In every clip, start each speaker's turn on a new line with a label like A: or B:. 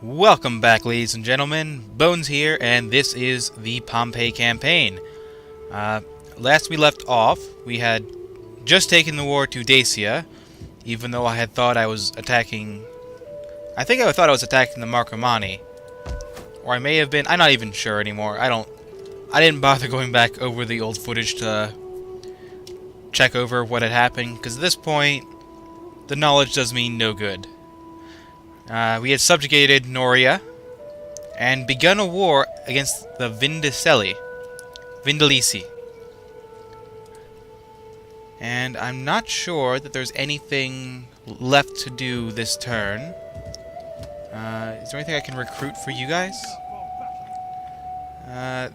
A: Welcome back, ladies and gentlemen. Bones here, and this is the Pompey campaign. Last we left off, we had just taken the war to Dacia, even though I had thought I was attacking... I think I thought I was attacking the Marcomanni. Or I may have been... I'm not even sure anymore. I didn't bother going back over the old footage to check over what had happened, because at this point, the knowledge does me no good. We had subjugated Noria and begun a war against the Vindelici. And I'm not sure that there's anything left to do this turn. Is there anything I can recruit for you guys?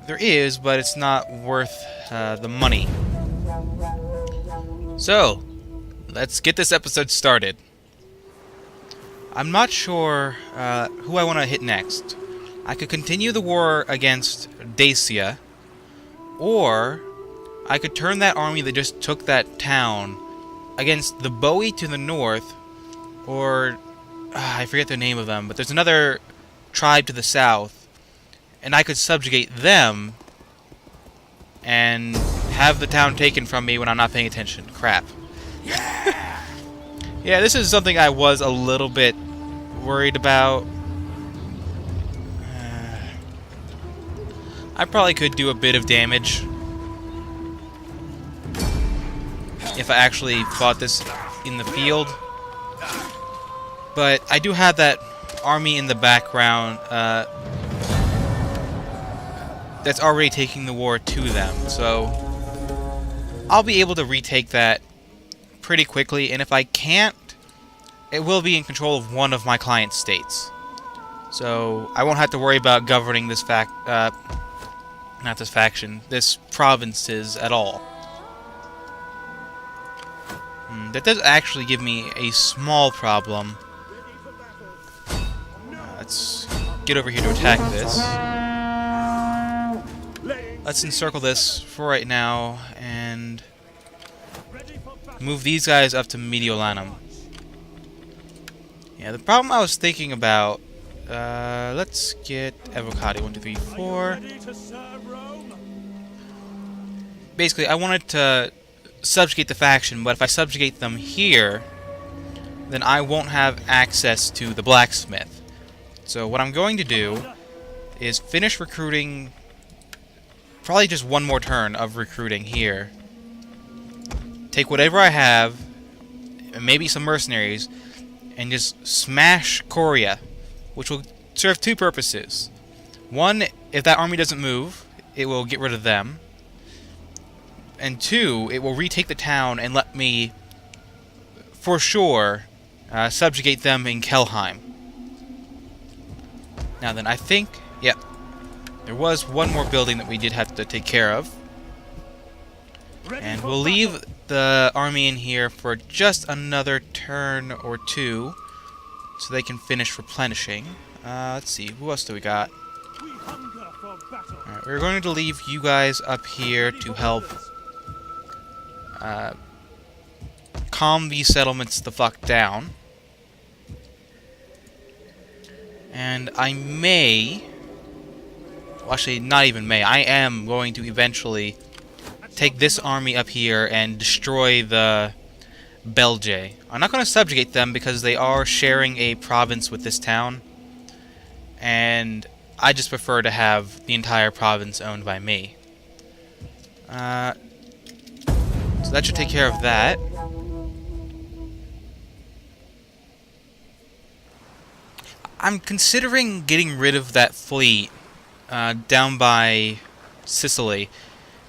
A: There is, but it's not worth the money. So, let's get this episode started. I'm not sure who I want to hit next. I could continue the war against Dacia, or I could turn that army that just took that town against the Bowie to the north, or I forget the name of them, but there's another tribe to the south, and I could subjugate them and have the town taken from me when I'm not paying attention. Crap. Yeah, this is something I was a little bit worried about. I probably could do a bit of damage if I actually fought this in the field. But I do have that army in the background that's already taking the war to them, so I'll be able to retake that pretty quickly, and if I can't, it will be in control of one of my client states. So I won't have to worry about governing this this provinces at all. That does actually give me a small problem. Let's get over here to attack this. Let's encircle this for right now and move these guys up to Mediolanum. Yeah, the problem I was thinking about, let's get Avocado, 1, 2, 3, 4. Basically, I wanted to subjugate the faction, but if I subjugate them here, then I won't have access to the blacksmith. So what I'm going to do is finish recruiting, probably just one more turn of recruiting here. Take whatever I have, and maybe some mercenaries, and just smash Coria, which will serve two purposes. One, if that army doesn't move, it will get rid of them. And two, it will retake the town and let me, for sure, subjugate them in Kelheim. Now then, I think, yep, there was one more building that we did have to take care of. And we'll leave the army in here for just another turn or two, so they can finish replenishing. Let's see, who else do we got? Alright, we're going to leave you guys up here to help calm these settlements the fuck down. And I may... well, actually, not even may. I am going to eventually take this army up here and destroy the Belgae. I'm not going to subjugate them because they are sharing a province with this town, and I just prefer to have the entire province owned by me. So that should take care of that. I'm considering getting rid of that fleet down by Sicily,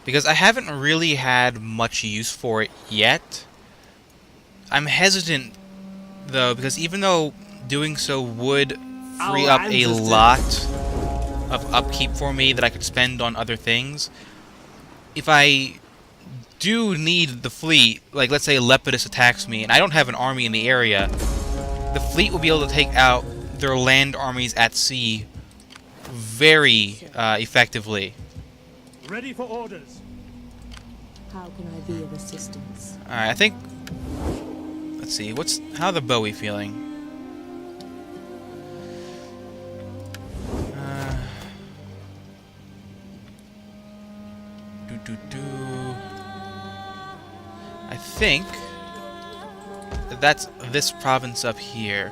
A: because I haven't really had much use for it yet. I'm hesitant, though, because even though doing so would free up a lot of upkeep for me that I could spend on other things, if I do need the fleet, like let's say Lepidus attacks me and I don't have an army in the area, the fleet will be able to take out their land armies at sea very effectively.
B: Ready for orders.
C: How can I be of assistance?
A: Alright, I think... let's see, how the Bowie feeling? I think that's this province up here.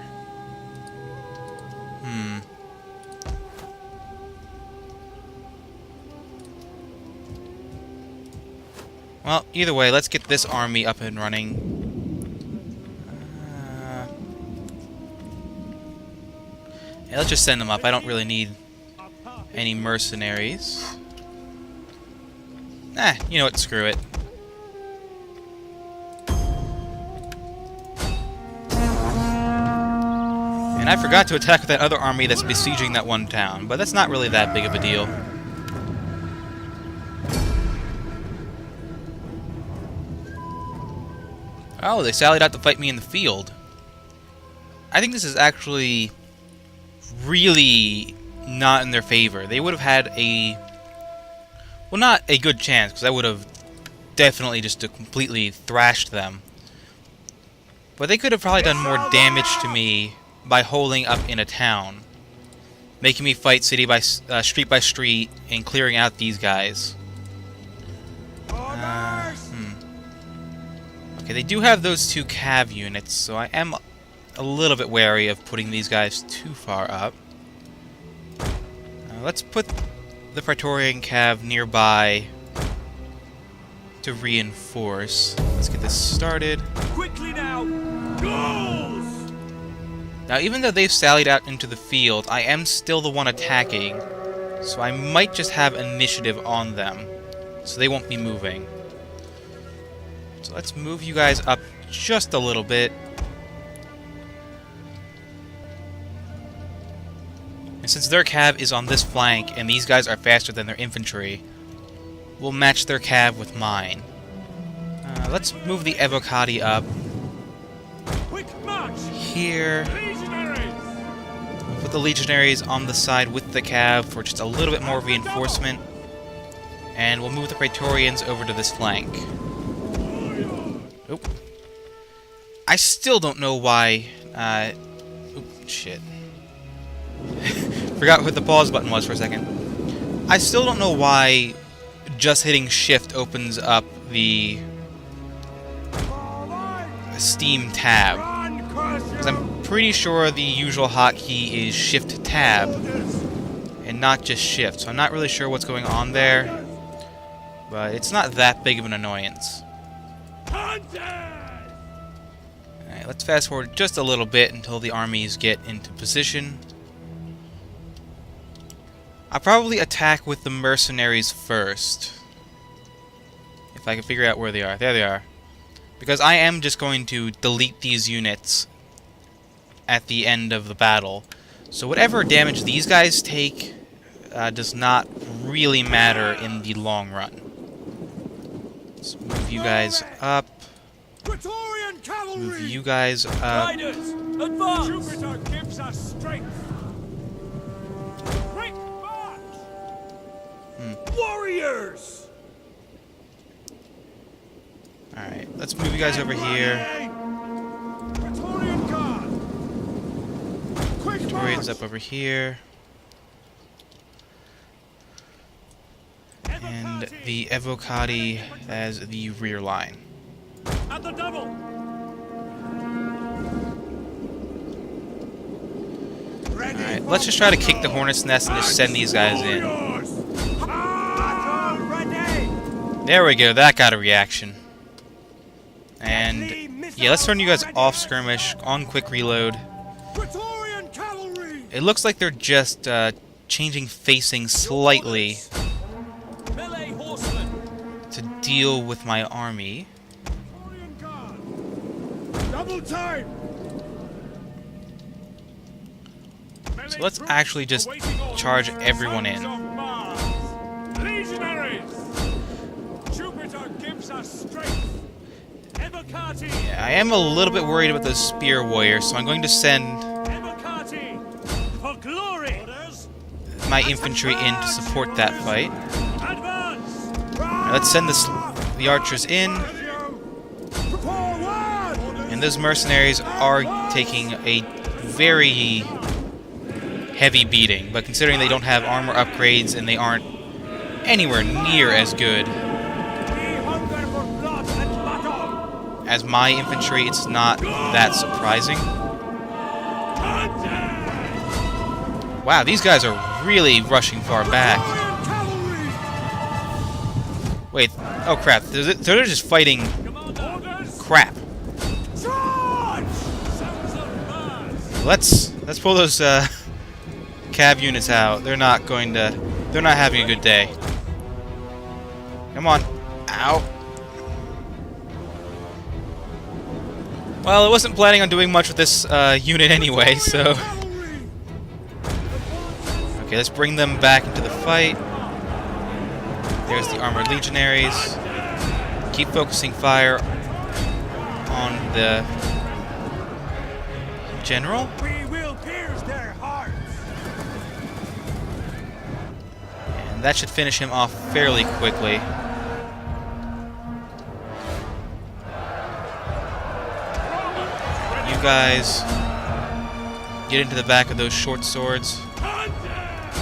A: Well, either way, let's get this army up and running. Yeah, let's just send them up. I don't really need any mercenaries. You know what? Screw it. And I forgot to attack with that other army that's besieging that one town, but that's not really that big of a deal. Oh, they sallied out to fight me in the field. I think this is actually really not in their favor. They would have had a... well, not a good chance, because I would have definitely just completely thrashed them. But they could have probably done more damage to me by holding up in a town. Making me fight city by street by street and clearing out these guys. Okay, they do have those 2 cav units, so I am a little bit wary of putting these guys too far up. Let's put the Praetorian cav nearby to reinforce. Let's get this started.
B: Quickly now! Goals!
A: Now, even though they've sallied out into the field, I am still the one attacking, so I might just have initiative on them, so they won't be moving. So let's move you guys up just a little bit. And since their cav is on this flank, and these guys are faster than their infantry, we'll match their cav with mine. Let's move the Evocati up.
B: Quick march!
A: Here.
B: Legionaries!
A: Put the legionaries on the side with the cav for just a little bit more reinforcement. And we'll move the Praetorians over to this flank. Oop. I still don't know why... oop, shit. Forgot what the pause button was for a second. I still don't know why just hitting shift opens up the Steam tab. Because I'm pretty sure the usual hotkey is shift tab and not just shift. So I'm not really sure what's going on there. But it's not that big of an annoyance. Alright, let's fast forward just a little bit until the armies get into position. I'll probably attack with the mercenaries first. If I can figure out where they are. There they are. Because I am just going to delete these units at the end of the battle. So whatever damage these guys take does not really matter in the long run. Let's move you guys up. Move you guys up.
B: Jupiter gives us strength. Quick march! Warriors!
A: Alright, let's move you guys over here.
B: Praetorian Guard! Quick
A: Praetorians
B: march!
A: up over here. And the Evocati as the rear line.
B: At the double!
A: Alright, let's just try to kick the hornet's nest and just send these guys in. There we go, that got a reaction. And yeah, let's turn you guys off skirmish, on quick reload. It looks like they're just changing facing slightly to deal with my army.
B: Double time!
A: So let's actually just charge everyone in.
B: Legionaries! Jupiter gives us strength.
A: Yeah, I am a little bit worried about those spear warriors, so I'm going to send
B: For glory!
A: my infantry in to support that fight. Right, let's send the archers in. And those mercenaries are taking a very heavy beating, but considering they don't have armor upgrades and they aren't anywhere near as good as my infantry, it's not that surprising. Wow, these guys are really rushing far back. Wait, oh crap, they're just fighting crap. Let's pull those cav units out. They're not having a good day. Come on. Ow. Well, I wasn't planning on doing much with this unit anyway, so... Okay, let's bring them back into the fight. There's the armored legionaries. Keep focusing fire on the general.
B: We will pierce their hearts.
A: And that should finish him off fairly quickly. You guys get into the back of those short swords.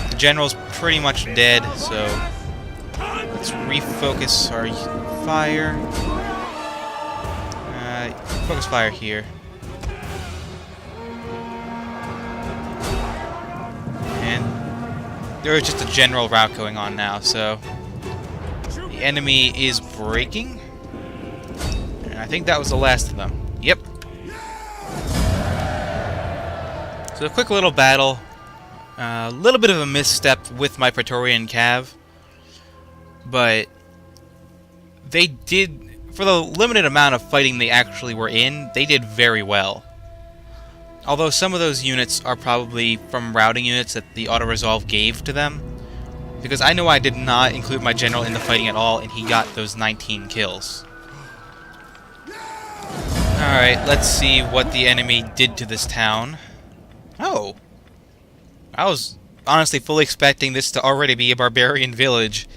A: The general's pretty much dead, so let's refocus our fire. Focus fire here. And there is just a general rout going on now, so the enemy is breaking. And I think that was the last of them. Yep. So a quick little battle. A little bit of a misstep with my Praetorian Cav. But they did, for the limited amount of fighting they actually were in, they did very well. Although some of those units are probably from routing units that the auto-resolve gave to them. Because I know I did not include my general in the fighting at all, and he got those 19 kills. Alright, let's see what the enemy did to this town. Oh! I was honestly fully expecting this to already be a barbarian village,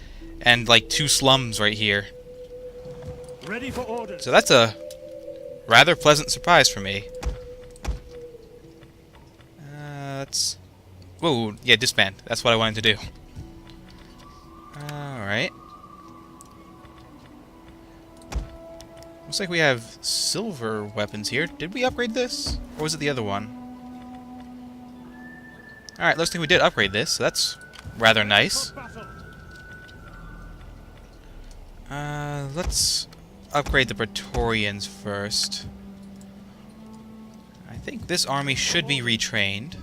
A: and like 2 slums right here.
B: Ready for orders.
A: So that's a rather pleasant surprise for me. Let's... Whoa, yeah, disband. That's what I wanted to do. Alright. Looks like we have silver weapons here. Did we upgrade this? Or was it the other one? Alright, looks like we did upgrade this, so that's rather nice. Let's upgrade the Praetorians first. I think this army should be retrained.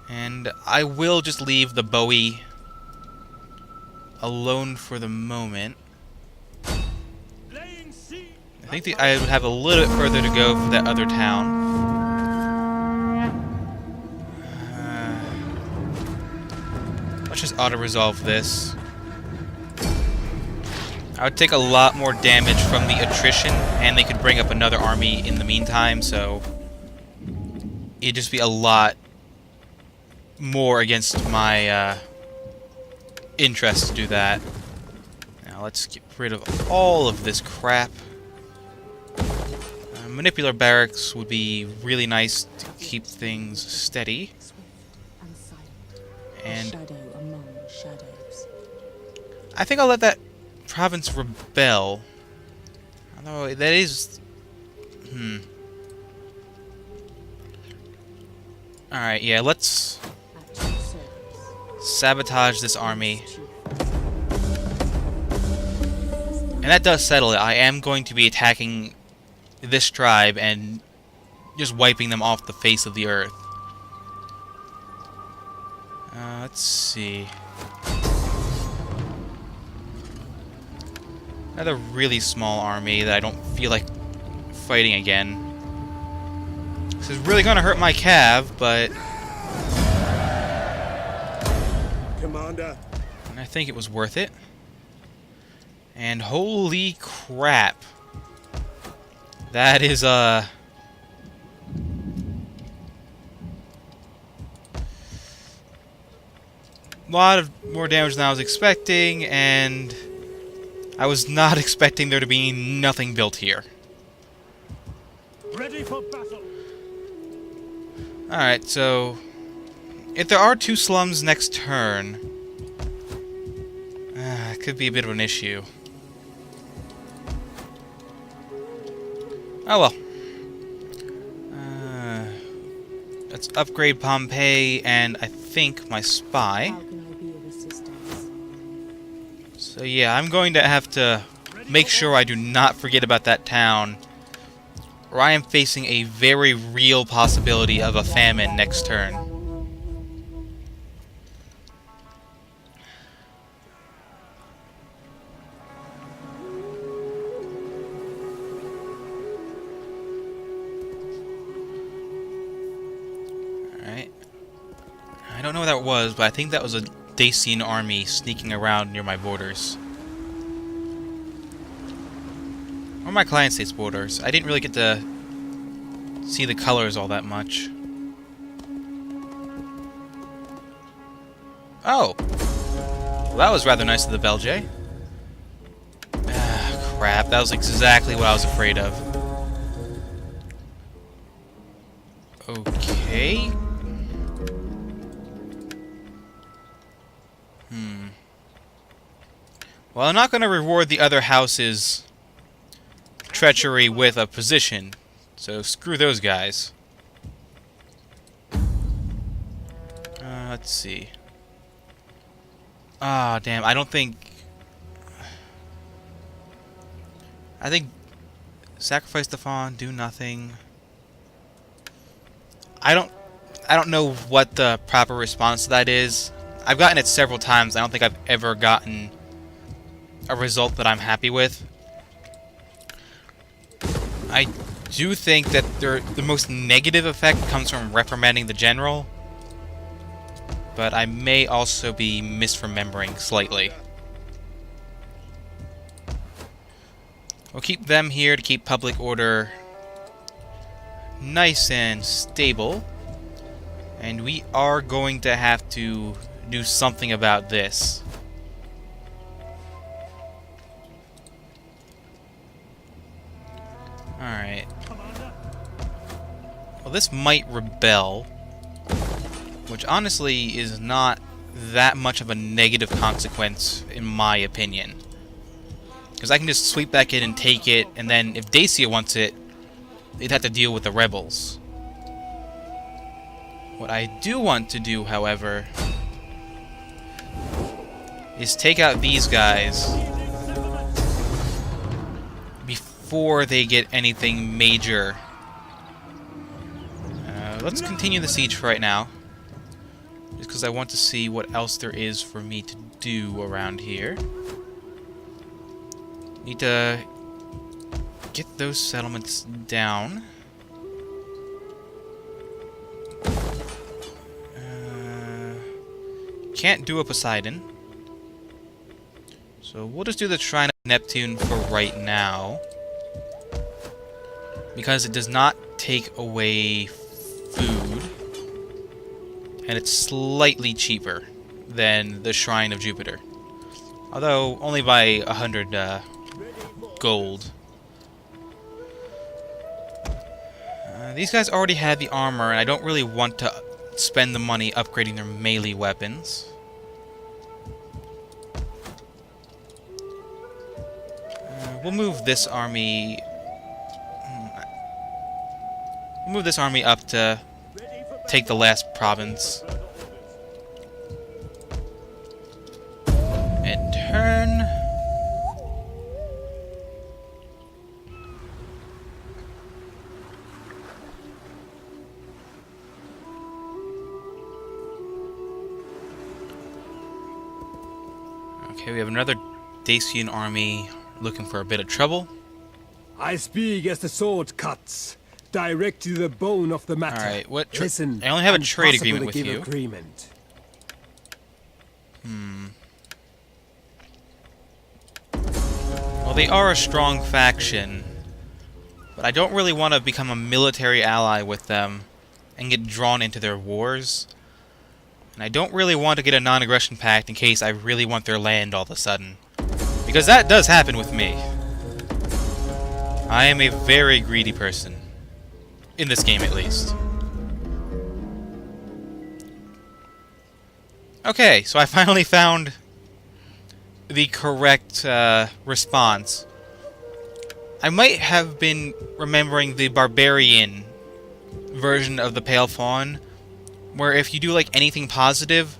A: And I will just leave the Bowie alone for the moment. I think I would have a little bit further to go for that other town. Let's just auto-resolve this. I would take a lot more damage from the attrition, and they could bring up another army in the meantime, so it'd just be a lot more against my interest to do that. Now let's get rid of all of this crap. Manipular barracks would be really nice to keep things steady. And
C: shadow among shadows.
A: I think I'll let that province rebel. Although that is... Alright, yeah, let's sabotage this army. And that does settle it. I am going to be attacking this tribe and just wiping them off the face of the earth. Let's see. Another really small army that I don't feel like fighting again. This is really going to hurt my cav, but...
B: Commander.
A: And I think it was worth it. And holy crap. That is, a lot of more damage than I was expecting, and I was not expecting there to be nothing built here.
B: Ready for battle.
A: Alright, so if there are 2 slums next turn, it could be a bit of an issue. Oh well. Let's upgrade Pompey and I think my spy.
C: How can I be of assistance?
A: So yeah, I'm going to have to make sure I do not forget about that town, or I am facing a very real possibility of a famine next turn. Alright. I don't know what that was, but I think that was a Dacian army sneaking around near my borders. Or my client state's borders. I didn't really get to see the colors all that much. Oh! Well, that was rather nice of the Belgians. Ah, crap. That was exactly what I was afraid of. Okay. Well, I'm not going to reward the other house's treachery with a position, so screw those guys. Let's see. Ah, damn, I think sacrifice the fawn, do nothing. I don't know what the proper response to that is. I've gotten it several times. I don't think I've ever gotten a result that I'm happy with. I do think that the most negative effect comes from reprimanding the general, but I may also be misremembering slightly. We'll keep them here to keep public order nice and stable, and we are going to have to do something about this. Alright. Well, this might rebel, which honestly is not that much of a negative consequence, in my opinion. Because I can just sweep back in and take it, and then if Dacia wants it, they'd have to deal with the rebels. What I do want to do, however, is take out these guys before they get anything major. Let's continue the siege for right now, just because I want to see what else there is for me to do around here. Need to get those settlements down. Can't do a Poseidon, so we'll just do the Shrine of Neptune for right now, because it does not take away food, and it's slightly cheaper than the Shrine of Jupiter, although only by 100 gold. These guys already had the armor, and I don't really want to spend the money upgrading their melee weapons. We'll move this army. We'll move this army up to take the last province. And turn. Okay, we have another Dacian army looking for a bit of trouble.
D: I speak as the sword cuts, direct to the bone of the matter.
A: Alright, what
D: Listen,
A: I only have a
D: and
A: trade
D: possibly
A: agreement with
D: give
A: you.
D: Agreement.
A: Well, they are a strong faction, but I don't really want to become a military ally with them and get drawn into their wars. And I don't really want to get a non-aggression pact in case I really want their land all of a sudden. Because that does happen with me. I am a very greedy person. In this game, at least. Okay, so I finally found the correct response. I might have been remembering the barbarian version of the Pale Fawn, where if you do like anything positive,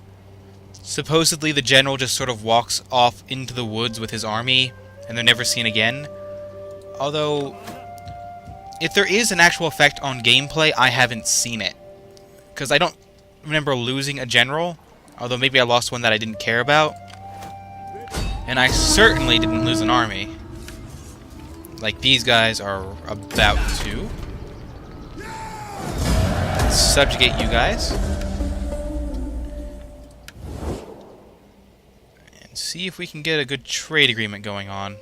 A: supposedly the general just sort of walks off into the woods with his army, and they're never seen again. Although, if there is an actual effect on gameplay, I haven't seen it. Because I don't remember losing a general, although maybe I lost one that I didn't care about. And I certainly didn't lose an army. Like these guys are about to. Subjugate you guys. And see if we can get a good trade agreement going on.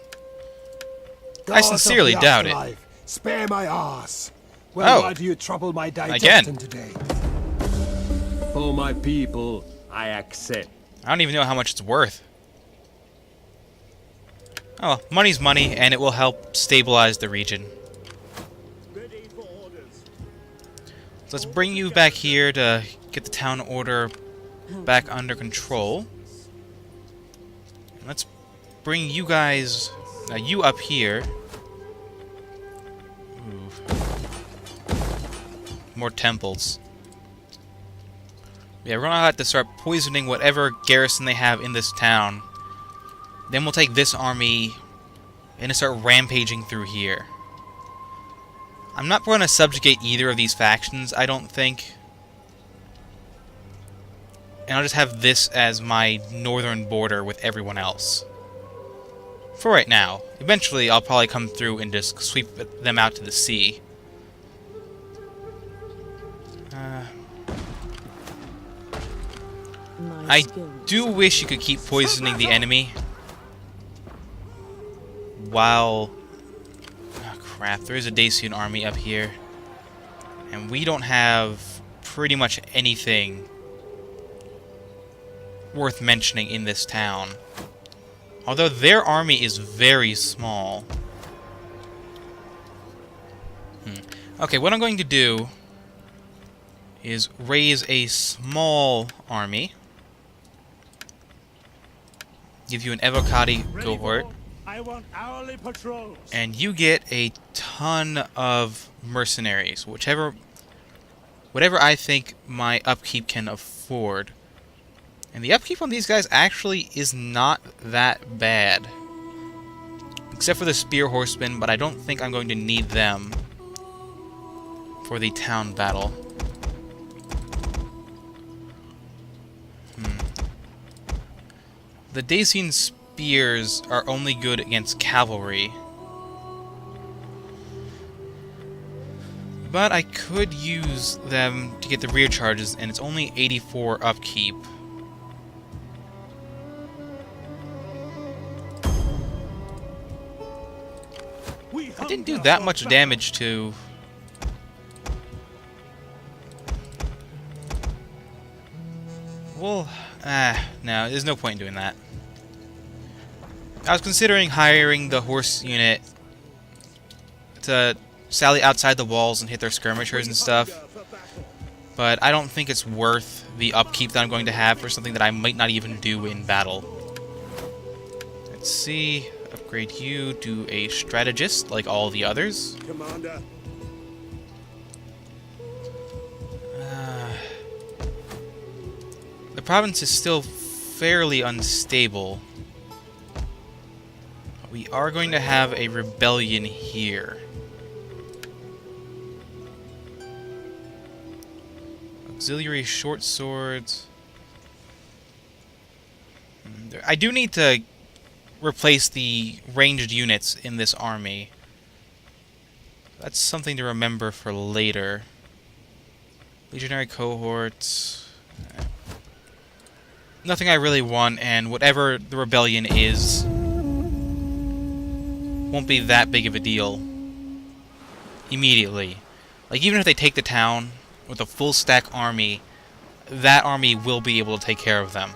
A: I sincerely doubt it.
B: Spare my ass. Well, why do you trouble my digestion today?
D: For my people, I accept.
A: I don't even know how much it's worth. Oh, well, money's money, and it will help stabilize the region.
B: Ready for orders.
A: So let's bring you back here to get the town order back under control. Let's bring you guys, you up here. Ooh. More temples. Yeah, we're gonna have to start poisoning whatever garrison they have in this town. Then we'll take this army and start rampaging through here. I'm not going to subjugate either of these factions, I don't think. And I'll just have this as my northern border with everyone else. For right now. Eventually, I'll probably come through and just sweep them out to the sea. I do wish you could keep poisoning the enemy. While... oh crap, there is a Dacian army up here. And we don't have pretty much anything worth mentioning in this town. Although their army is very small. Okay, what I'm going to do is raise a small army. Give you an Evocati cohort.
B: I want hourly patrols.
A: And you get a ton of mercenaries, whatever I think my upkeep can afford. And the upkeep on these guys actually is not that bad. Except for the spear horsemen, but I don't think I'm going to need them for the town battle. The Dacian spears are only good against cavalry. But I could use them to get the rear charges, and it's only 84 upkeep. I didn't do that much damage to... well, no, there's no point in doing that. I was considering hiring the horse unit to sally outside the walls and hit their skirmishers and stuff, but I don't think it's worth the upkeep that I'm going to have for something that I might not even do in battle. Let's see, upgrade you to a strategist like all the others.
B: Commander.
A: The province is still fairly unstable. We are going to have a rebellion here. Auxiliary short swords. I do need to replace the ranged units in this army. That's something to remember for later. Legionary cohorts. Nothing I really want, and whatever the rebellion is won't be that big of a deal immediately. Like, even if they take the town with a full stack army, that army will be able to take care of them.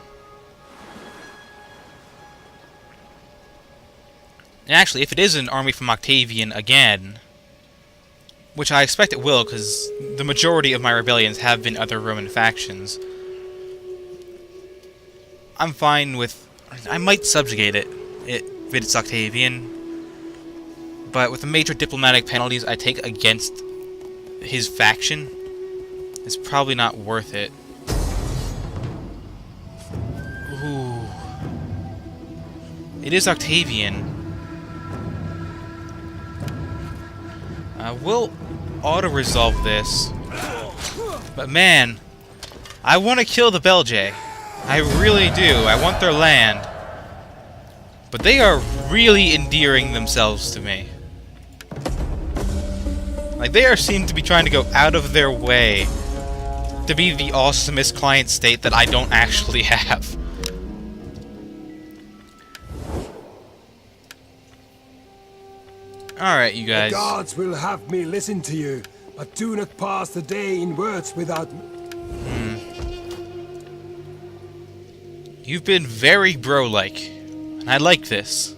A: And actually, if it is an army from Octavian again, which I expect it will, because the majority of my rebellions have been other Roman factions, I'm fine with... I might subjugate it if it's Octavian, But with the major diplomatic penalties I take against his faction, it's probably not worth it. Ooh. It is Octavian. We'll auto-resolve this. But man, I want to kill the Belgae. I really do. I want their land. But they are really endearing themselves to me. Like, they seem to be trying to go out of their way to be the awesomest client state that I don't actually have. Alright, you guys.
B: The gods will have me listen to you, but do not pass the day in words without me.
A: You've been very bro-like, and I like this.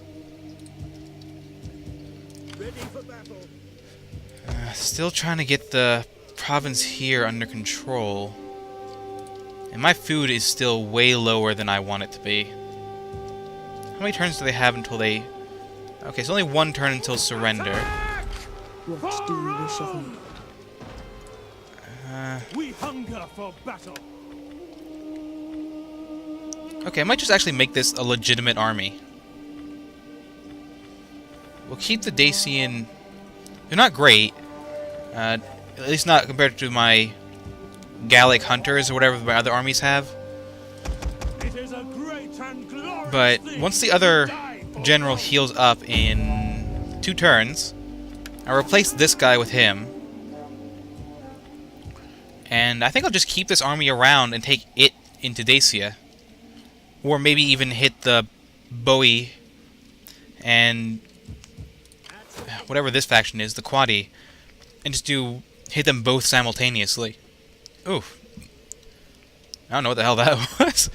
A: Still trying to get the province here under control. And my food is still way lower than I want it to be. How many turns do they have until they... Okay, it's only one turn until surrender.
C: What do you wish of me?
B: We hunger for battle.
A: Okay, I might just actually make this a legitimate army. We'll keep the Dacian... They're not great. At least not compared to my Gallic hunters or whatever my other armies have.
B: It is a great and glorious
A: But
B: thing
A: once the other
B: to die for
A: general heals up in 2 turns, I'll replace this guy with him. And I think I'll just keep this army around and take it into Dacia. Or maybe even hit the Bowie and whatever this faction is, the Quadi, and just hit them both simultaneously. Ooh. I don't know what the hell that was.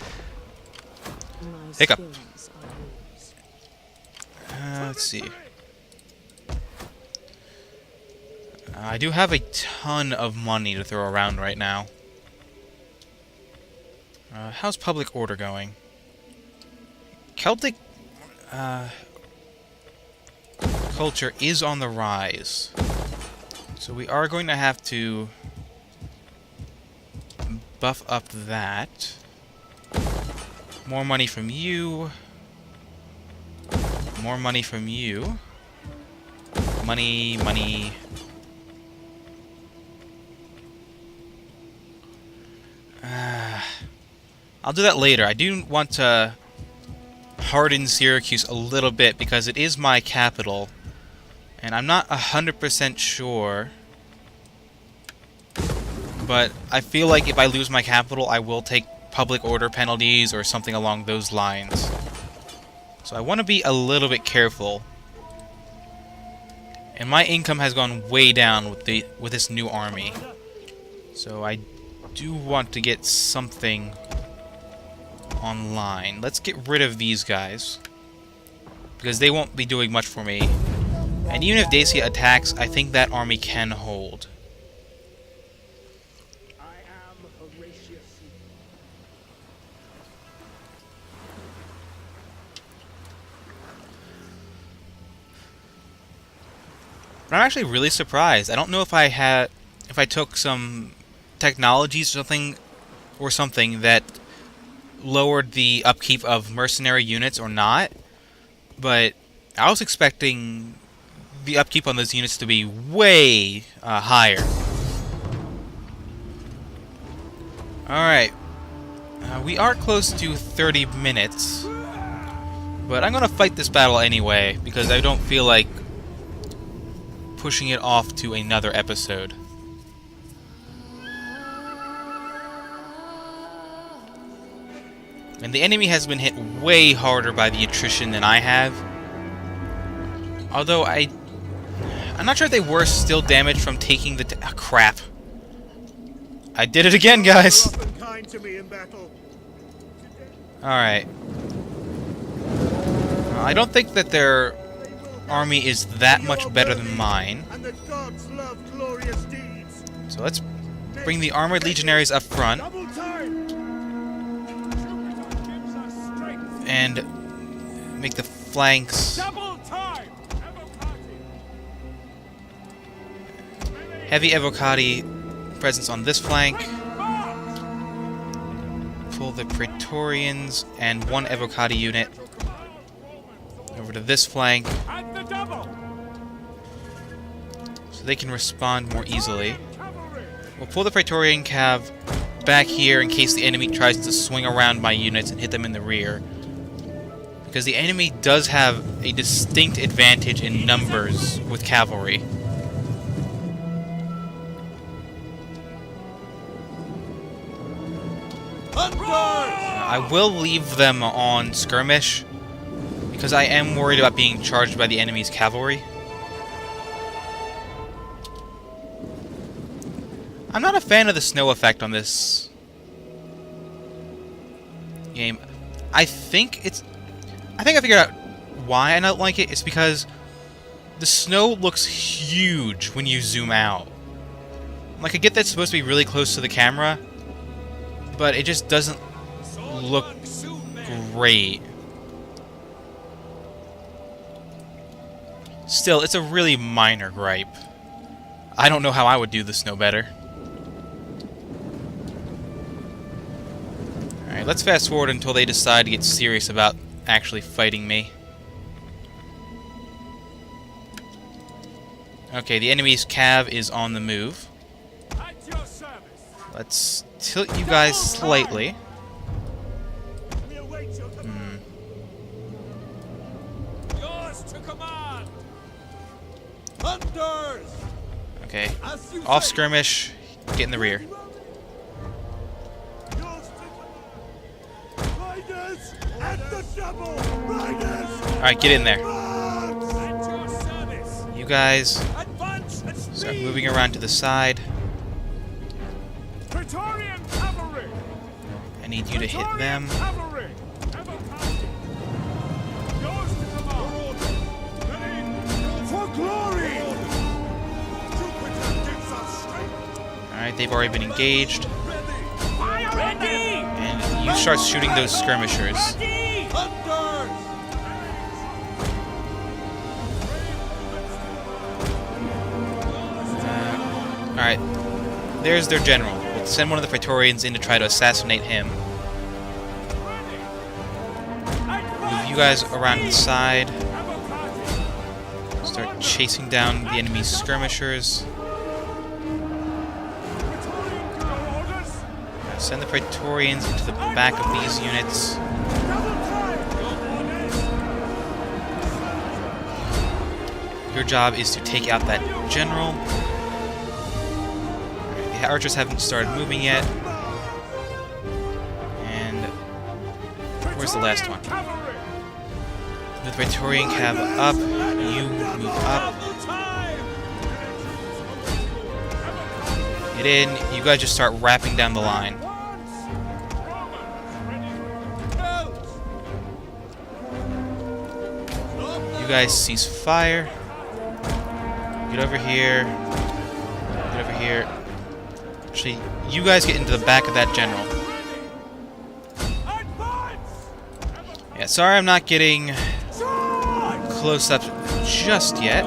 C: My
A: Hiccup.
C: skills are yours.
A: Let's see. I do have a ton of money to throw around right now. How's public order going? Celtic culture is on the rise. So we are going to have to buff up that. More money from you. More money from you. Money, money. I'll do that later. I do want to harden Syracuse a little bit because it is my capital. And I'm not 100% sure. But I feel like if I lose my capital, I will take public order penalties or something along those lines. So I want to be a little bit careful. And my income has gone way down with this new army. So I do want to get something online. Let's get rid of these guys, because they won't be doing much for me. And even if Dacia attacks, I think that army can hold. But I'm actually really surprised. I don't know if I took some technologies or something that lowered the upkeep of mercenary units or not, but I was expecting the upkeep on those units to be way higher. Alright, we are close to 30 minutes, but I'm gonna fight this battle anyway, because I don't feel like pushing it off to another episode. And the enemy has been hit way harder by the attrition than I have. Although I'm not sure if they were still damaged from taking the... crap. I did it again, guys! Alright. I don't think that their army is that much better than mine. So let's bring the armored legionaries up front. And make the flanks Heavy Evocati presence on this flank. Pull the Praetorians and one Evocati unit over to this flank, so they can respond more easily. We'll pull the Praetorian Cav back here in case the enemy tries to swing around my units and hit them in the rear, because the enemy does have a distinct advantage in numbers with cavalry. I will leave them on skirmish, because I am worried about being charged by the enemy's cavalry. I'm not a fan of the snow effect on this game. I think I figured out why I don't like it. It's because the snow looks huge when you zoom out. Like, I get that's supposed to be really close to the camera, but it just doesn't look great. Still, it's a really minor gripe. I don't know how I would do the snow better. Alright, let's fast forward until they decide to get serious about actually fighting me. Okay, the enemy's cav is on the move. Let's tilt you guys slightly. Okay, off skirmish, get in the rear. Alright, get in there. You guys start moving around to the side. I need you to hit them. Alright, they've already been engaged. And you start shooting those skirmishers. Alright, there's their general. We'll send one of the Praetorians in to try to assassinate him. Move you guys around to the side. Start chasing down the enemy's skirmishers. Send the Praetorians into the back of these units. Your job is to take out that general. The archers haven't started moving yet. And where's the last one? The Praetorian cav up. You move up. Get in. You guys just start wrapping down the line. You guys cease fire. Get over here. Get over here. Actually, you guys get into the back of that general. Yeah, sorry I'm not getting close up just yet.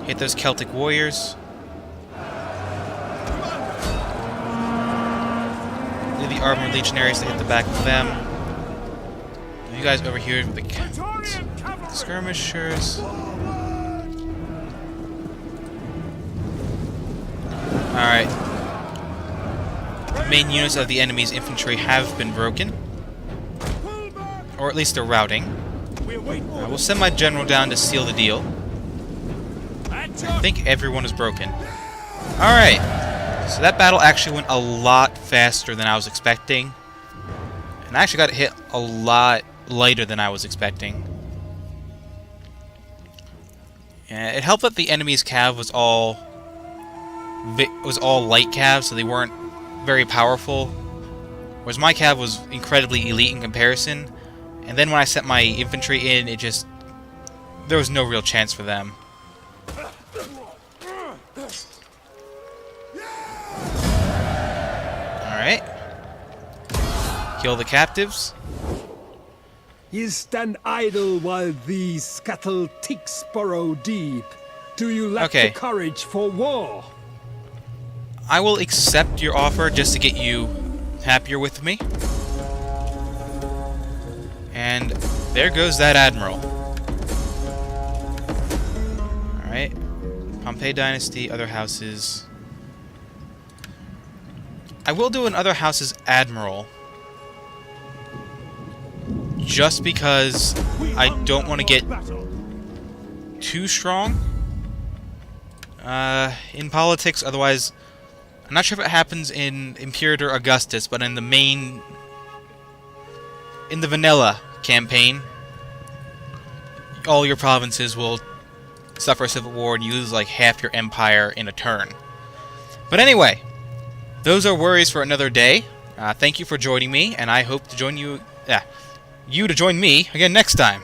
A: Hit those Celtic warriors. Leave the armored legionaries to hit the back of them. You guys over here with the skirmishers. Alright. The main units of the enemy's infantry have been broken. Or at least they're routing. We'll send my general down to seal the deal. I think everyone is broken. Alright. So that battle actually went a lot faster than I was expecting. And I actually got hit a lot lighter than I was expecting. Yeah, it helped that the enemy's cav was all light cav, so they weren't very powerful. Whereas my cav was incredibly elite in comparison. And then when I sent my infantry in, there was no real chance for them. Alright. Kill the captives.
B: Ye stand idle while these scuttle ticks burrow deep.
D: Do you lack
A: Okay.
D: the courage for war?
A: I will accept your offer just to get you happier with me. And there goes that admiral. Alright. Pompey Dynasty, other houses. I will do an other houses admiral. Just because I don't want to get too strong in politics. Otherwise, I'm not sure if it happens in Imperator Augustus, but in the main... in the vanilla campaign, all your provinces will suffer a civil war and you lose like half your empire in a turn. But anyway, those are worries for another day. Thank you for joining me, and I hope to join you... you to join me again next time.